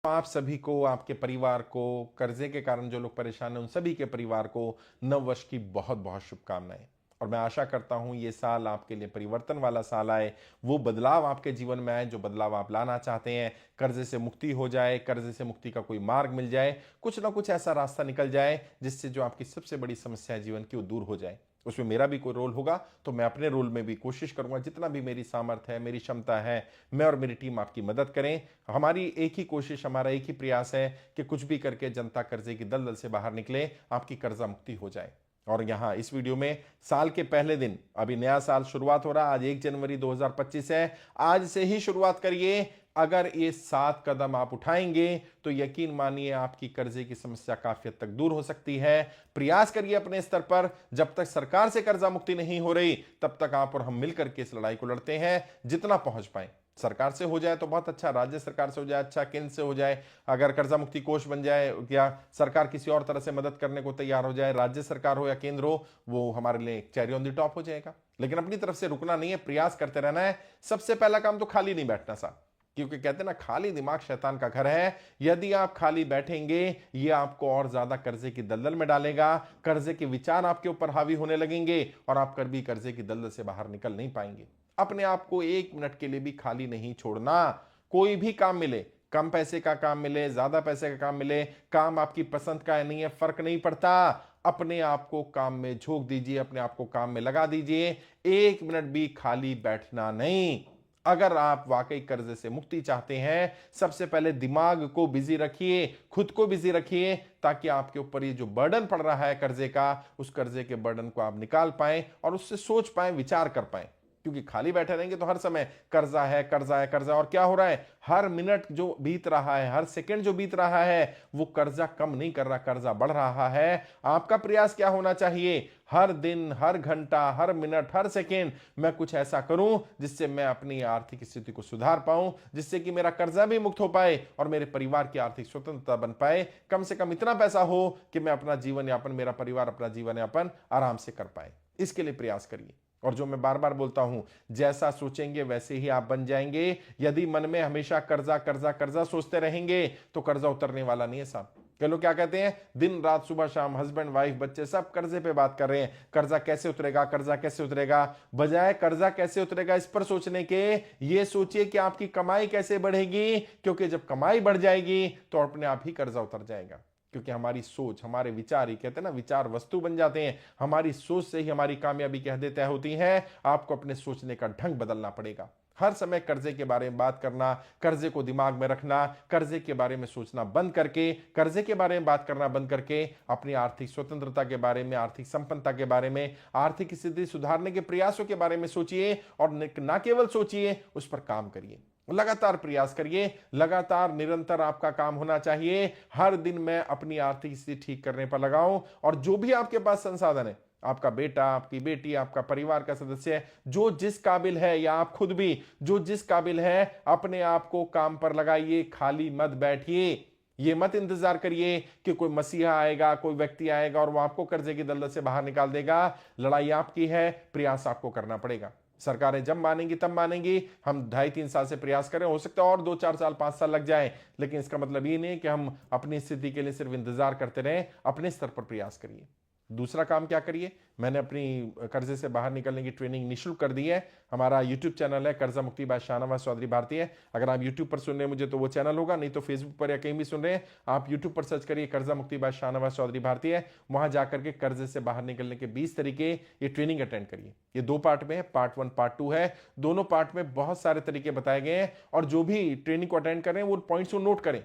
आप सभी को, आपके परिवार को, कर्जे के कारण जो लोग परेशान हैं उन सभी के परिवार को नव वर्ष की बहुत बहुत शुभकामनाएं। और मैं आशा करता हूं ये साल आपके लिए परिवर्तन वाला साल आए, वो बदलाव आपके जीवन में आए जो बदलाव आप लाना चाहते हैं। कर्जे से मुक्ति हो जाए, कर्जे से मुक्ति का कोई मार्ग मिल जाए, कुछ ना कुछ ऐसा रास्ता निकल जाए जिससे जो आपकी सबसे बड़ी समस्या है जीवन की वो दूर हो जाए। उसमें मेरा भी कोई रोल होगा तो मैं अपने रोल में भी कोशिश करूंगा, जितना भी मेरी सामर्थ्य है, मेरी क्षमता है, मैं और मेरी टीम आपकी मदद करें। हमारी एक ही कोशिश, हमारा एक ही प्रयास है कि कुछ भी करके जनता कर्जे की दलदल से बाहर निकले, आपकी कर्जा मुक्ति हो जाए। और यहां इस वीडियो में साल के पहले दिन, अभी नया साल शुरुआत हो रहा, आज 1 जनवरी 2025 है, आज से ही शुरुआत करिए। अगर ये 7 कदम आप उठाएंगे तो यकीन मानिए आपकी कर्जे की समस्या काफी हद तक दूर हो सकती है। प्रयास करिए अपने स्तर पर। जब तक सरकार से कर्जा मुक्ति नहीं हो रही तब तक आप और हम मिलकर के इस लड़ाई को लड़ते हैं, जितना पहुंच पाए। सरकार से हो जाए तो बहुत अच्छा, राज्य सरकार से हो जाए अच्छा, केंद्र से हो जाए, अगर कर्जा मुक्ति कोष बन जाए या सरकार किसी और तरह से मदद करने को तैयार हो जाए, राज्य सरकार हो या केंद्र हो, वो हमारे लिए चेरी ऑन द टॉप हो जाएगा। लेकिन अपनी तरफ से रुकना नहीं है, प्रयास करते रहना है। सबसे पहला काम तो खाली नहीं बैठना साहब, क्योंकि कहते हैं ना, खाली दिमाग शैतान का घर है। यदि आप खाली बैठेंगे ये आपको और ज्यादा कर्जे की दलदल में डालेगा, कर्जे के विचार आपके ऊपर हावी होने लगेंगे और आप कभी कर्जे की दलदल से बाहर निकल नहीं पाएंगे। अपने आप को 1 मिनट के लिए भी खाली नहीं छोड़ना। कोई भी काम मिले, कम पैसे का काम मिले, ज्यादा पैसे का काम मिले, काम आपकी पसंद का नहीं है, फर्क नहीं पड़ता, अपने आप को काम में झोंक दीजिए, अपने आप को काम में लगा दीजिए। 1 मिनट भी खाली बैठना नहीं। अगर आप वाकई कर्जे से मुक्ति चाहते हैं, सबसे पहले दिमाग को बिजी रखिए, खुद को बिजी रखिए, ताकि आपके ऊपर ये जो बर्डन पड़ रहा है कर्जे का, उस कर्जे के बर्डन को आप निकाल पाएं और उससे सोच पाएं, विचार कर पाएं। क्योंकि खाली बैठे रहेंगे तो हर समय कर्जा है, कर्जा है, कर्जा। और क्या हो रहा है, हर मिनट जो बीत रहा है, हर सेकंड जो बीत रहा है, वो कर्जा कम नहीं कर रहा, कर्जा बढ़ रहा है। आपका प्रयास क्या होना चाहिए, हर दिन, हर घंटा, हर मिनट, हर सेकेंड मैं कुछ ऐसा करूं जिससे मैं अपनी आर्थिक स्थिति को सुधार पाऊं, जिससे कि मेरा कर्जा भी मुक्त हो पाए और मेरे परिवार की आर्थिक स्वतंत्रता बन पाए। कम से कम इतना पैसा हो कि मैं अपना जीवन यापन, मेरा परिवार अपना जीवन यापन आराम से कर पाए। इसके लिए प्रयास करिए। और जो मैं बार बार बोलता हूं, जैसा सोचेंगे वैसे ही आप बन जाएंगे। यदि मन में हमेशा कर्जा कर्जा कर्जा सोचते रहेंगे तो कर्जा उतरने वाला नहीं है साहब। कई लोग क्या कहते हैं, दिन रात सुबह शाम हस्बैंड वाइफ बच्चे सब कर्जे पे बात कर रहे हैं, कर्जा कैसे उतरेगा, कर्जा कैसे उतरेगा। बजाय कर्जा कैसे उतरेगा इस पर सोचने के, ये सोचिए कि आपकी कमाई कैसे बढ़ेगी, क्योंकि जब कमाई बढ़ जाएगी तो अपने आप ही कर्जा उतर जाएगा। क्योंकि हमारी सोच, हमारे विचार, ही कहते हैं ना, विचार वस्तु बन जाते हैं। हमारी सोच से ही हमारी कामयाबी कह देते होती है। आपको अपने सोचने का ढंग बदलना पड़ेगा। हर समय कर्जे के बारे में बात करना, कर्जे को दिमाग में रखना, कर्जे के बारे में सोचना बंद करके, कर्जे के बारे में बात करना बंद करके अपनी आर्थिक स्वतंत्रता के बारे में, आर्थिक संपन्नता के बारे में, आर्थिक स्थिति सुधारने के प्रयासों के बारे में सोचिए। और न केवल सोचिए, उस पर काम करिए, लगातार प्रयास करिए, लगातार निरंतर आपका काम होना चाहिए। हर दिन मैं अपनी आर्थिक स्थिति ठीक करने पर लगाऊं और जो भी आपके पास संसाधन है, आपका बेटा, आपकी बेटी, आपका परिवार का सदस्य, जो जिस काबिल है, या आप खुद भी जो जिस काबिल है, अपने आप को काम पर लगाइए। खाली मत बैठिए। ये मत इंतजार करिए कि कोई मसीहा आएगा, कोई व्यक्ति आएगा और वो आपको कर्जे की दलदल से बाहर निकाल देगा। लड़ाई आपकी है, प्रयास आपको करना पड़ेगा। सरकारें जब मानेंगी तब मानेंगी। हम 2.5-3 साल से प्रयास करें, हो सकता है और 2-4 साल, 5 साल लग जाए, लेकिन इसका मतलब ये नहीं कि हम अपनी स्थिति के लिए सिर्फ इंतजार करते रहें। अपने स्तर पर प्रयास करिए। दूसरा काम क्या करिए, मैंने अपनी कर्जे से बाहर निकलने की ट्रेनिंग निःशुल्क कर दी है। हमारा यूट्यूब चैनल है कर्जा मुक्ति बाय शाहनवाज चौधरी भारतीय। अगर आप यूट्यूब पर सुन रहे हैं मुझे तो वो चैनल होगा, नहीं तो फेसबुक पर या कहीं भी सुन रहे हैं, आप यूट्यूब पर सर्च करिए कर्जा मुक्ति बाय शाहनवाज चौधरी भारतीय। वहां जाकर के कर्जे से बाहर निकलने के 20 तरीके, ये ट्रेनिंग अटेंड करिए। ये 2 पार्ट में है, पार्ट 1 पार्ट 2 है। दोनों पार्ट में बहुत सारे तरीके बताए गए हैं और जो भी ट्रेनिंग को अटेंड करें वो पॉइंट्स को नोट करें।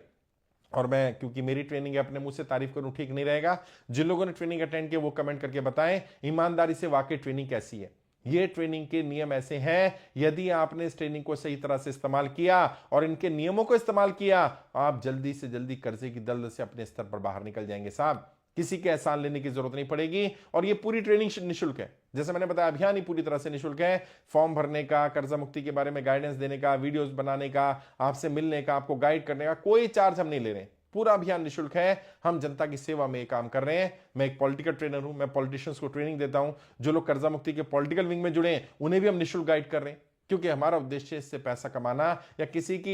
और मैं, क्योंकि मेरी ट्रेनिंग है, अपने मुंह से तारीफ करूं ठीक नहीं रहेगा। जिन लोगों ने ट्रेनिंग अटेंड किया वो कमेंट करके बताएं ईमानदारी से वाकई ट्रेनिंग कैसी है। ये ट्रेनिंग के नियम ऐसे हैं, यदि आपने इस ट्रेनिंग को सही तरह से इस्तेमाल किया और इनके नियमों को इस्तेमाल किया, आप जल्दी से जल्दी कर्जे की दलदल से अपने स्तर पर बाहर निकल जाएंगे साहब। किसी के एहसान लेने की जरूरत नहीं पड़ेगी। और ये पूरी ट्रेनिंग निःशुल्क है। जैसे मैंने बताया, अभियान ही पूरी तरह से निःशुल्क है। फॉर्म भरने का, कर्जा मुक्ति के बारे में गाइडेंस देने का, वीडियोस बनाने का, आपसे मिलने का, आपको गाइड करने का कोई चार्ज हम नहीं ले रहे। पूरा अभियान निःशुल्क है। हम जनता की सेवा में काम कर रहे हैं। मैं एक पॉलिटिकल ट्रेनर हूं, मैं पॉलिटिशियंस को ट्रेनिंग देता हूं। जो लोग कर्जा मुक्ति के पॉलिटिकल विंग में जुड़े हैं उन्हें भी हम निःशुल्क गाइड कर रहे हैं। क्योंकि हमारा उद्देश्य इससे पैसा कमाना या किसी की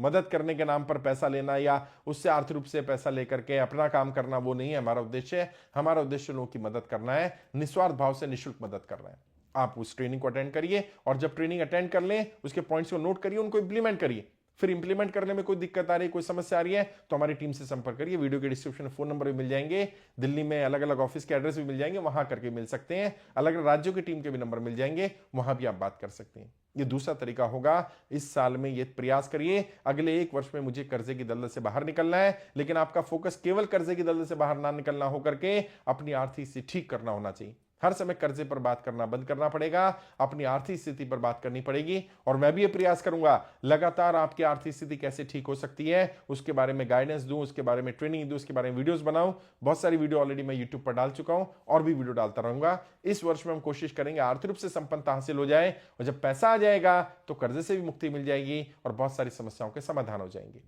मदद करने के नाम पर पैसा लेना या उससे आर्थिक रूप से पैसा लेकर के अपना काम करना वो नहीं है हमारा उद्देश्य। हमारा उद्देश्य लोगों की मदद करना है, निस्वार्थ भाव से निःशुल्क मदद करना है। आप उस ट्रेनिंग को अटेंड करिए और जब ट्रेनिंग अटेंड कर लें उसके पॉइंट्स को नोट करिए, उनको इंप्लीमेंट करिए। फिर इंप्लीमेंट करने में कोई दिक्कत आ रही है, कोई समस्या आ रही है तो हमारी टीम से संपर्क करिए। वीडियो के डिस्क्रिप्शन में फोन नंबर भी मिल जाएंगे, दिल्ली में अलग अलग ऑफिस के एड्रेस भी मिल जाएंगे, वहां करके मिल सकते हैं। अलग अलग राज्यों की टीम के भी नंबर मिल जाएंगे, वहां भी आप बात कर सकते हैं। ये दूसरा तरीका होगा। इस साल में ये प्रयास करिए, अगले 1 वर्ष में मुझे कर्जे की दलदल से बाहर निकलना है, लेकिन आपका फोकस केवल कर्जे की दलदल से बाहर ना निकलना होकर के अपनी आर्थिक स्थिति ठीक करना होना चाहिए। हर समय कर्जे पर बात करना बंद करना पड़ेगा, अपनी आर्थिक स्थिति पर बात करनी पड़ेगी। और मैं भी ये प्रयास करूंगा लगातार आपकी आर्थिक स्थिति कैसे ठीक हो सकती है उसके बारे में गाइडेंस दूं, उसके बारे में ट्रेनिंग दूं, उसके बारे में वीडियोस बनाऊं। बहुत सारी वीडियो ऑलरेडी मैं यूट्यूब पर डाल चुका हूं और भी वीडियो डालता रहूंगा। इस वर्ष में हम कोशिश करेंगे आर्थिक रूप से संपन्नता हासिल हो जाए, और जब पैसा आ जाएगा तो कर्जे से भी मुक्ति मिल जाएगी और बहुत सारी समस्याओं के समाधान हो जाएंगे।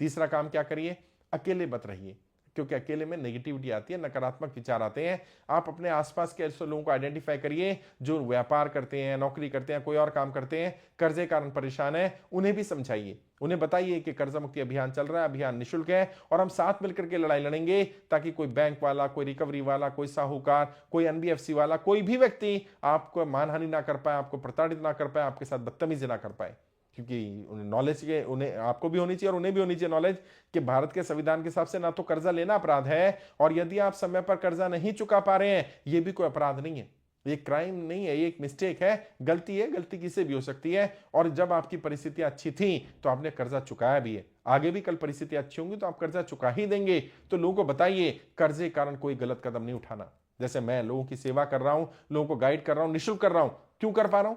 तीसरा काम क्या करिए, अकेले मत रहिए, क्योंकि अकेले में नेगेटिविटी आती है, नकारात्मक विचार आते हैं। आप अपने आसपास के ऐसे लोगों को आइडेंटिफाई करिए जो व्यापार करते हैं, नौकरी करते हैं, कोई और काम करते हैं, कर्जे के कारण परेशान है, उन्हें भी समझाइए। उन्हें बताइए कि कर्जा मुक्ति अभियान चल रहा है, अभियान निःशुल्क है और हम साथ मिलकर के लड़ाई लड़ेंगे, ताकि कोई बैंक वाला, कोई रिकवरी वाला, कोई साहूकार, कोई एनबीएफसी वाला, कोई भी व्यक्ति आपको मानहानि ना कर पाए, आपको प्रताड़ित ना कर पाए, आपके साथ बदतमीजी ना कर पाए। क्योंकि नॉलेज के उन्हें आपको भी होनी चाहिए और उन्हें भी होनी चाहिए नॉलेज कि भारत के संविधान के हिसाब से ना तो कर्जा लेना अपराध है, और यदि आप समय पर कर्जा नहीं चुका पा रहे हैं ये भी कोई अपराध नहीं है, ये क्राइम नहीं है, ये एक मिस्टेक है, गलती है, गलती किसी भी हो सकती है। और जब आपकी परिस्थितियां अच्छी थी तो आपने कर्जा चुकाया भी है, आगे भी कल परिस्थितियां अच्छी होंगी तो आप कर्जा चुका ही देंगे। तो लोगों को बताइए कर्जे के कारण कोई गलत कदम नहीं उठाना। जैसे मैं लोगों की सेवा कर रहा हूं, लोगों को गाइड कर रहा हूं, निःशुल्क कर रहा हूं, क्यों कर पा रहा हूं?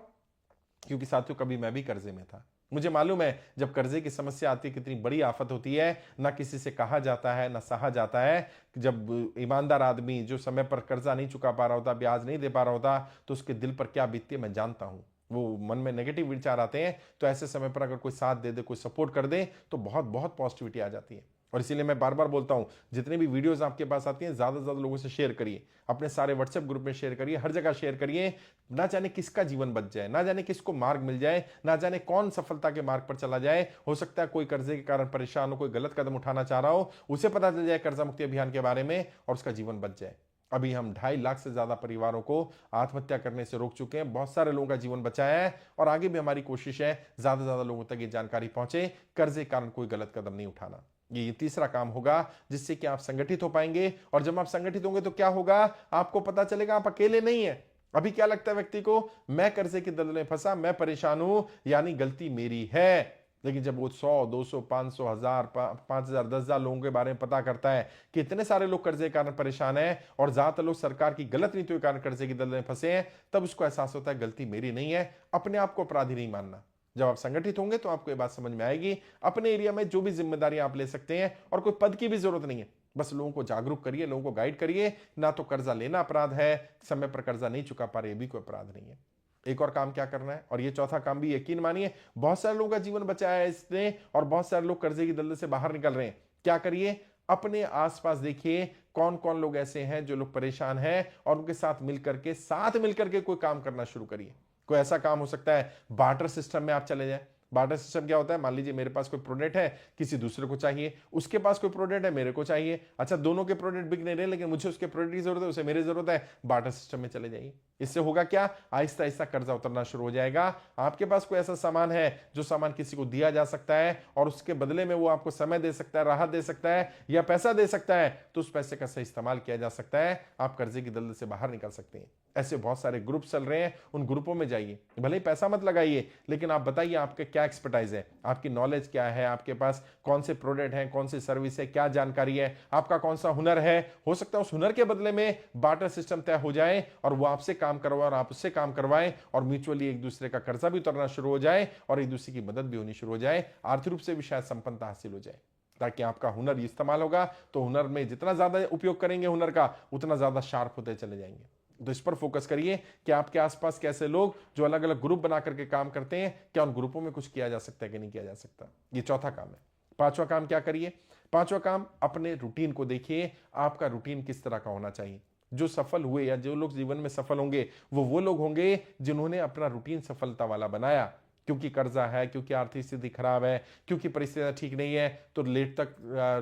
क्योंकि साथियों कभी मैं भी कर्जे में था, मुझे मालूम है जब कर्जे की समस्या आती है कितनी बड़ी आफत होती है, ना किसी से कहा जाता है ना सहा जाता है। जब ईमानदार आदमी जो समय पर कर्जा नहीं चुका पा रहा होता, ब्याज नहीं दे पा रहा होता, तो उसके दिल पर क्या बीतती है मैं जानता हूं। वो मन में नेगेटिव विचार आते हैं, तो ऐसे समय पर अगर कोई साथ दे दे, कोई सपोर्ट कर दे तो बहुत बहुत पॉजिटिविटी आ जाती है। और इसीलिए मैं बार बार बोलता हूं, जितनी भी वीडियोस आपके पास आती हैं ज्यादा से ज्यादा लोगों से शेयर करिए, अपने सारे व्हाट्सएप ग्रुप में शेयर करिए, हर जगह शेयर करिए। ना जाने किसका जीवन बच जाए, ना जाने किसको मार्ग मिल जाए, ना जाने कौन सफलता के मार्ग पर चला जाए। हो सकता है कोई कर्जे के कारण परेशान हो, कोई गलत कदम उठाना चाह रहा हो, उसे पता चल जाए कर्जा मुक्ति अभियान के बारे में और उसका जीवन बच जाए। अभी हम 2.5 लाख से ज्यादा परिवारों को आत्महत्या करने से रोक चुके हैं, बहुत सारे लोगों का जीवन बचाया है, और आगे भी हमारी कोशिश है ज्यादा से ज्यादा लोगों तक ये जानकारी पहुंचे, कर्जे के कारण कोई गलत कदम नहीं उठाना। ये तीसरा काम होगा जिससे कि आप संगठित हो पाएंगे। और जब आप संगठित होंगे तो क्या होगा, आपको पता चलेगा आप अकेले नहीं है। अभी क्या लगता है व्यक्ति को, मैं कर्जे की दलदल में फंसा, मैं परेशान हूं, यानी गलती मेरी है। लेकिन जब वो 100, 200, 500, 1000, 5000, 10,000 लोगों के बारे में पता करता है कि इतने सारे लोग कर्जे के कारण परेशान हैं और ज्यादातर लोग सरकार की गलत नीतियों के कारण कर्जे की दलदल में फंसे हैं, तब उसको एहसास होता है गलती मेरी नहीं है। अपने आप को अपराधी नहीं मानना। जब आप संगठित होंगे तो आपको ये बात समझ में आएगी। अपने एरिया में जो भी जिम्मेदारी आप ले सकते हैं, और कोई पद की भी जरूरत नहीं है, बस लोगों को जागरूक करिए, लोगों को गाइड करिए। ना तो कर्जा लेना अपराध है, समय पर कर्जा नहीं चुका पा रहे भी कोई अपराध नहीं है। एक और काम क्या करना है, और ये चौथा काम भी यकीन मानिए बहुत सारे लोगों का जीवन बचाया है इसने, और बहुत सारे लोग कर्जे की दलदल से बाहर निकल रहे हैं। क्या करिए, अपने आसपास देखिए कौन कौन लोग ऐसे हैं जो लोग परेशान हैं, और उनके साथ मिलकर के कोई काम करना शुरू करिए। कोई ऐसा काम हो सकता है बार्टर सिस्टम में आप चले जाएं। बार्टर सिस्टम क्या होता है, मान लीजिए मेरे पास कोई प्रोडक्ट है, किसी दूसरे को चाहिए, उसके पास कोई प्रोडक्ट है, मेरे को चाहिए। अच्छा, दोनों के प्रोडक्ट बिक नहीं रहे, लेकिन मुझे उसके प्रोडक्ट की जरूरत है, उसे मेरी जरूरत है, बार्टर सिस्टम में चले जाइए। इससे होगा क्या, आहिस्ता आहिस्ता कर्जा उतरना शुरू हो जाएगा। आपके पास कोई ऐसा सामान है जो सामान किसी को दिया जा सकता है और उसके बदले में वो आपको समय दे सकता है, राहत दे सकता है या पैसा दे सकता है, तो उस पैसे का सही इस्तेमाल किया जा सकता है, आप कर्जे की दलदल से बाहर निकल सकते हैं। ऐसे बहुत सारे ग्रुप चल रहे हैं, उन ग्रुपों में जाइए, भले ही पैसा मत लगाइए, लेकिन आप बताइए आपके क्या एक्सपर्टाइज है, आपकी नॉलेज क्या है, आपके पास कौन से प्रोडक्ट हैं, कौन सी सर्विस है, क्या जानकारी है, आपका कौन सा हुनर है। हो सकता है उस हुनर के बदले में बार्टर सिस्टम तय हो जाए और वो आपसे काम करवाए और आप उससे काम करवाएं, और म्यूचुअली एक दूसरे का कर्जा भी उतरना शुरू हो जाए और एक दूसरे की मदद भी होनी शुरू हो जाए, आर्थिक रूप से भी शायद संपन्नता हासिल हो जाए। ताकि आपका हुनर इस्तेमाल होगा तो हुनर में जितना ज्यादा उपयोग करेंगे हुनर का, उतना ज्यादा शार्प होते चले जाएंगे। तो इस पर फोकस करिए कि आपके आसपास कैसे लोग जो अलग अलग ग्रुप बना करके काम करते हैं, क्या उन ग्रुपों में कुछ किया जा सकता है कि नहीं किया जा सकता। ये चौथा काम है। पांचवा काम क्या करिए, पांचवा काम अपने रूटीन को देखिए, आपका रूटीन किस तरह का होना चाहिए। जो सफल हुए या जो लोग जीवन में सफल होंगे वो लोग होंगे जिन्होंने अपना रूटीन सफलता वाला बनाया। क्योंकि कर्जा है, क्योंकि आर्थिक स्थिति खराब है, क्योंकि परिस्थितियां ठीक नहीं है, तो लेट तक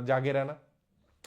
जागे रहना,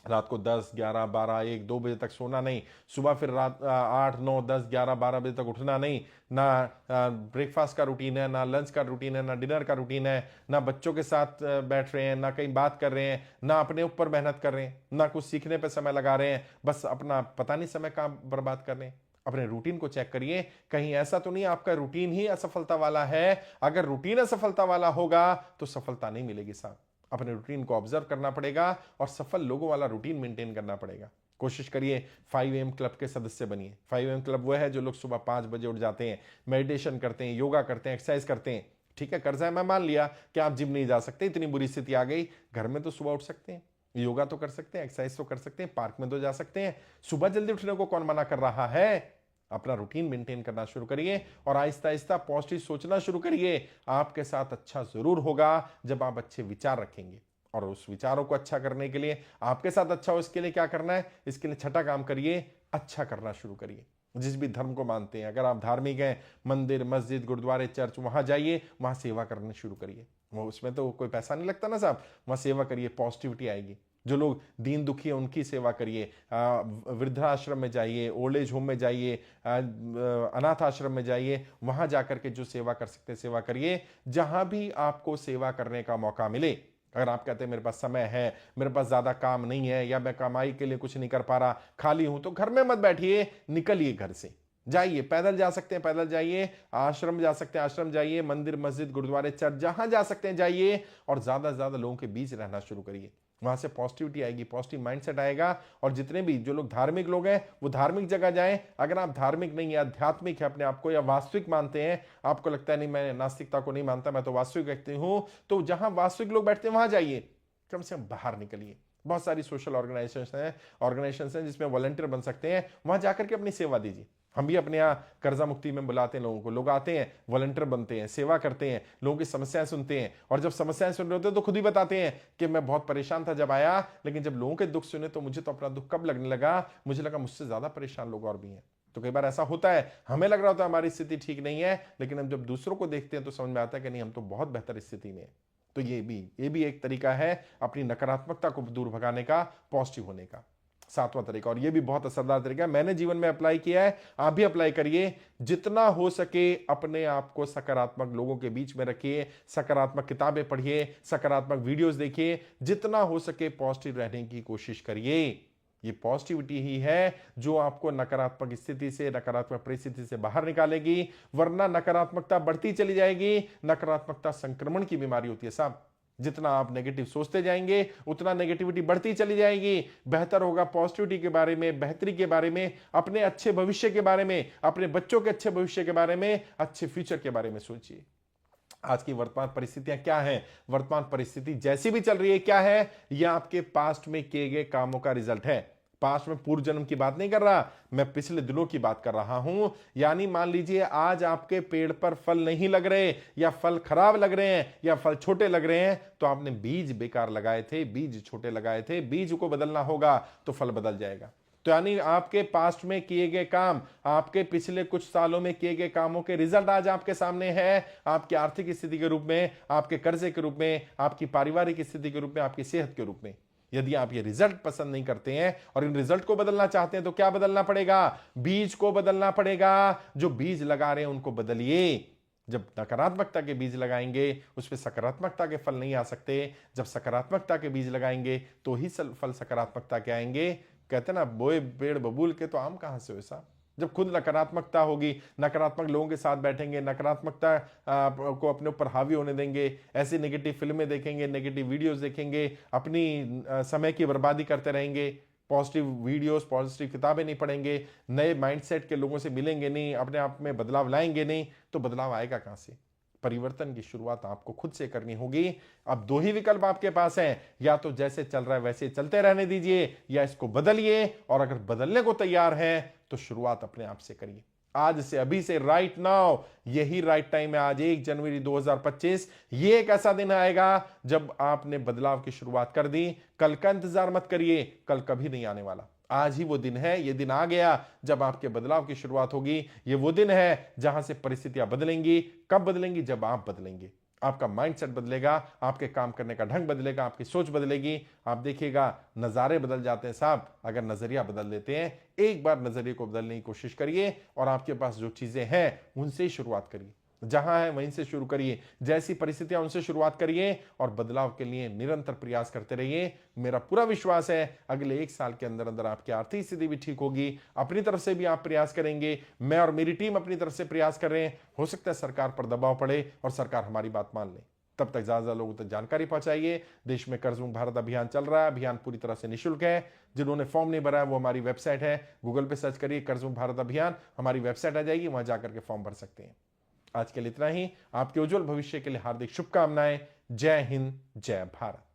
रात को 10, 11, 12, 1, 2 बजे तक सोना नहीं, सुबह फिर रात 8, 9, 10, 11, 12 बजे तक उठना नहीं, ना ब्रेकफास्ट का रूटीन है, ना लंच का रूटीन है, ना डिनर का रूटीन है, ना बच्चों के साथ बैठ रहे हैं, ना कहीं बात कर रहे हैं, ना अपने ऊपर मेहनत कर रहे हैं, ना कुछ सीखने पर समय लगा रहे हैं, बस अपना पता नहीं समय कहाँ बर्बाद कर रहे हैं। अपने रूटीन को चेक करिए, कहीं ऐसा तो नहीं आपका रूटीन ही असफलता वाला है। अगर रूटीन असफलता वाला होगा तो सफलता नहीं मिलेगी साहब। अपने रूटीन को ऑब्जर्व करना पड़ेगा और सफल लोगों वाला रूटीन मेंटेन करना पड़ेगा। कोशिश करिए 5 AM क्लब के सदस्य बनिए। 5 AM क्लब वो है जो लोग सुबह 5 बजे उठ जाते हैं, मेडिटेशन करते हैं, योगा करते हैं, एक्सरसाइज करते हैं। ठीक है, कर्जा है, मैं मान लिया कि आप जिम नहीं जा सकते, इतनी बुरी स्थिति आ गई, घर में तो सुबह उठ सकते हैं, योगा तो कर सकते हैं, एक्सरसाइज तो कर सकते हैं, पार्क में तो जा सकते हैं। सुबह जल्दी उठने को कौन मना कर रहा है? अपना रूटीन मेंटेन करना शुरू करिए और आहिस्ता आहिस्ता पॉजिटिव सोचना शुरू करिए। आपके साथ अच्छा जरूर होगा जब आप अच्छे विचार रखेंगे, और उस विचारों को अच्छा करने के लिए, आपके साथ अच्छा हो इसके लिए क्या करना है? इसके लिए छठा काम करिए, अच्छा करना शुरू करिए। जिस भी धर्म को मानते हैं, अगर आप धार्मिक हैं, मंदिर, मस्जिद, गुरुद्वारे, चर्च, वहां जाइए, वहां सेवा करना शुरू करिए। वो उसमें तो कोई पैसा नहीं लगता ना साहब, वहां सेवा करिए, पॉजिटिविटी आएगी। जो लोग दीन दुखी है उनकी सेवा करिए, वृद्धाश्रम में जाइए, ओल्ड एज होम में जाइए, अनाथ आश्रम में जाइए, वहां जाकर के जो सेवा कर सकते हैं सेवा करिए। जहां भी आपको सेवा करने का मौका मिले, अगर आप कहते हैं मेरे पास समय है, मेरे पास ज्यादा काम नहीं है, या मैं कमाई के लिए कुछ नहीं कर पा रहा, खाली हूं, तो घर में मत बैठिए, निकलिए घर से, जाइए, पैदल जा सकते हैं पैदल जाइए, आश्रम जा सकते हैं आश्रम जाइए, मंदिर, मस्जिद, गुरुद्वारे, चर्च, जहां जा सकते हैं जाइए, और ज्यादा से ज्यादा लोगों के बीच रहना शुरू करिए। वहां से पॉजिटिविटी आएगी, पॉजिटिव माइंडसेट आएगा। और जितने भी जो लोग धार्मिक लोग हैं वो धार्मिक जगह जाएं। अगर आप धार्मिक नहीं है, आध्यात्मिक है अपने आप को, या वास्तविक मानते हैं, आपको लगता है नहीं मैं नास्तिकता को नहीं मानता, मैं तो वास्तविक व्यक्ति हूं, तो जहां वास्तविक लोग बैठते हैं वहां जाइए, कम से कम बाहर निकलिए। बहुत सारी सोशल ऑर्गेनाइजेशन हैं जिसमें वॉलंटियर बन सकते हैं, वहां जाकर के अपनी सेवा दीजिए। हम भी अपने यहाँ कर्जा मुक्ति में बुलाते हैं लोगों को, लोग आते हैं, वॉलंटियर बनते हैं, सेवा करते हैं, लोगों की समस्याएं सुनते हैं, और जब समस्याएं सुन रहे होते हैं तो खुद ही बताते हैं कि मैं बहुत परेशान था जब आया, लेकिन जब लोगों के दुख सुने तो मुझे तो अपना दुख कब लगने लगा, मुझे लगा मुझसे ज्यादा परेशान लोग और भी हैं। तो कई बार ऐसा होता है, हमें लग रहा होता है हमारी स्थिति ठीक नहीं है, लेकिन हम जब दूसरों को देखते हैं तो समझ में आता है कि नहीं, हम तो बहुत बेहतर स्थिति में है। तो ये भी एक तरीका है अपनी नकारात्मकता को दूर भगाने का, पॉजिटिव होने का। सातवां तरीका, और ये भी बहुत असरदार तरीका है, मैंने जीवन में अप्लाई किया है, आप भी अप्लाई करिए। जितना हो सके अपने आप को सकारात्मक लोगों के बीच में रखिए, सकारात्मक किताबें पढ़िए, सकारात्मक वीडियोस देखिए, जितना हो सके पॉजिटिव रहने की कोशिश करिए। ये पॉजिटिविटी ही है जो आपको नकारात्मक स्थिति से, नकारात्मक परिस्थिति से बाहर निकालेगी, वरना नकारात्मकता बढ़ती चली जाएगी। नकारात्मकता संक्रमण की बीमारी होती है साहब, जितना आप नेगेटिव सोचते जाएंगे उतना नेगेटिविटी बढ़ती चली जाएगी। बेहतर होगा पॉजिटिविटी के बारे में, बेहतरी के बारे में, अपने अच्छे भविष्य के बारे में, अपने बच्चों के अच्छे भविष्य के बारे में, अच्छे फ्यूचर के बारे में सोचिए। आज की वर्तमान परिस्थितियां क्या हैं? वर्तमान परिस्थिति जैसी भी चल रही है, क्या है? यह आपके पास्ट में किए गए कामों का रिजल्ट है। पास्ट में पूर्व जन्म की बात नहीं कर रहा, मैं पिछले दिनों की बात कर रहा हूं। यानी मान लीजिए आज आपके पेड़ पर फल नहीं लग रहे, या फल खराब लग रहे हैं, या फल छोटे लग रहे हैं, तो आपने बीज बेकार लगाए थे, बीज छोटे लगाए थे, बीज को बदलना होगा तो फल बदल जाएगा। तो यानी आपके पास्ट में किए गए काम, आपके पिछले कुछ सालों में किए गए कामों के रिजल्ट आज आपके सामने है, आपकी आर्थिक स्थिति के रूप में, आपके कर्जे के रूप में, आपकी पारिवारिक स्थिति के रूप में, आपकी सेहत के रूप में। यदि आप ये रिजल्ट पसंद नहीं करते हैं और इन रिजल्ट को बदलना चाहते हैं तो क्या बदलना पड़ेगा? बीज को बदलना पड़ेगा। जो बीज लगा रहे हैं उनको बदलिए। जब नकारात्मकता के बीज लगाएंगे उस पर सकारात्मकता के फल नहीं आ सकते, जब सकारात्मकता के बीज लगाएंगे तो ही फल सकारात्मकता के आएंगे। कहते ना, बोए पेड़ बबूल के तो आम कहां से हो साहब। जब खुद नकारात्मकता होगी, नकारात्मक लोगों के साथ बैठेंगे, नकारात्मकता को अपने ऊपर हावी होने देंगे, ऐसी नेगेटिव फिल्में देखेंगे, नेगेटिव वीडियोस देखेंगे, अपनी समय की बर्बादी करते रहेंगे, पॉजिटिव वीडियोस, पॉजिटिव किताबें नहीं पढ़ेंगे, नए माइंडसेट के लोगों से मिलेंगे नहीं, अपने आप में बदलाव लाएंगे नहीं, तो बदलाव आएगा कहां से? परिवर्तन की शुरुआत आपको खुद से करनी होगी। अब दो ही विकल्प आपके पास हैं, या तो जैसे चल रहा है वैसे चलते रहने दीजिए, या इसको बदलिए। और अगर बदलने को तैयार हैं तो शुरुआत अपने आप से करिए। आज से, अभी से, राइट नाउ, यही राइट टाइम है। आज 1 जनवरी 2025, ये एक ऐसा दिन आएगा जब आपने बदलाव की शुरुआत कर दी। कल का इंतजार मत करिए, कल कभी नहीं आने वाला। आज ही वो दिन है, ये दिन आ गया जब आपके बदलाव की शुरुआत होगी। ये वो दिन है जहां से परिस्थितियां बदलेंगी। कब बदलेंगी? जब आप बदलेंगे। आपका माइंडसेट बदलेगा, आपके काम करने का ढंग बदलेगा, आपकी सोच बदलेगी। आप देखिएगा नज़ारे बदल जाते हैं साहब अगर नज़रिया बदल लेते हैं। एक बार नज़रिए को बदलने की कोशिश करिए और आपके पास जो चीज़ें हैं उनसे ही शुरुआत करिए। जहां है वहीं से शुरू करिए, जैसी परिस्थितियां उनसे शुरुआत करिए और बदलाव के लिए निरंतर प्रयास करते रहिए। मेरा पूरा विश्वास है अगले 1 साल के अंदर अंदर आपकी आर्थिक स्थिति भी ठीक होगी। अपनी तरफ से भी आप प्रयास करेंगे, मैं और मेरी टीम अपनी तरफ से प्रयास कर रहे हैं। हो सकता है सरकार पर दबाव पड़े और सरकार हमारी बात मान ले। तब तक ज्यादा लोगों तक जानकारी पहुंचाइए। देश में कर्ज मुक्त भारत अभियान चल रहा है। अभियान पूरी तरह से निःशुल्क है। जिन्होंने फॉर्म नहीं भरा है वो हमारी वेबसाइट है, गूगल पे सर्च करिए कर्ज मुक्त भारत अभियान, हमारी वेबसाइट आ जाएगी, वहां जाकर के फॉर्म भर सकते हैं। आज के लिए इतना ही। आपके उज्जवल भविष्य के लिए हार्दिक शुभकामनाएं। जय हिंद, जय भारत।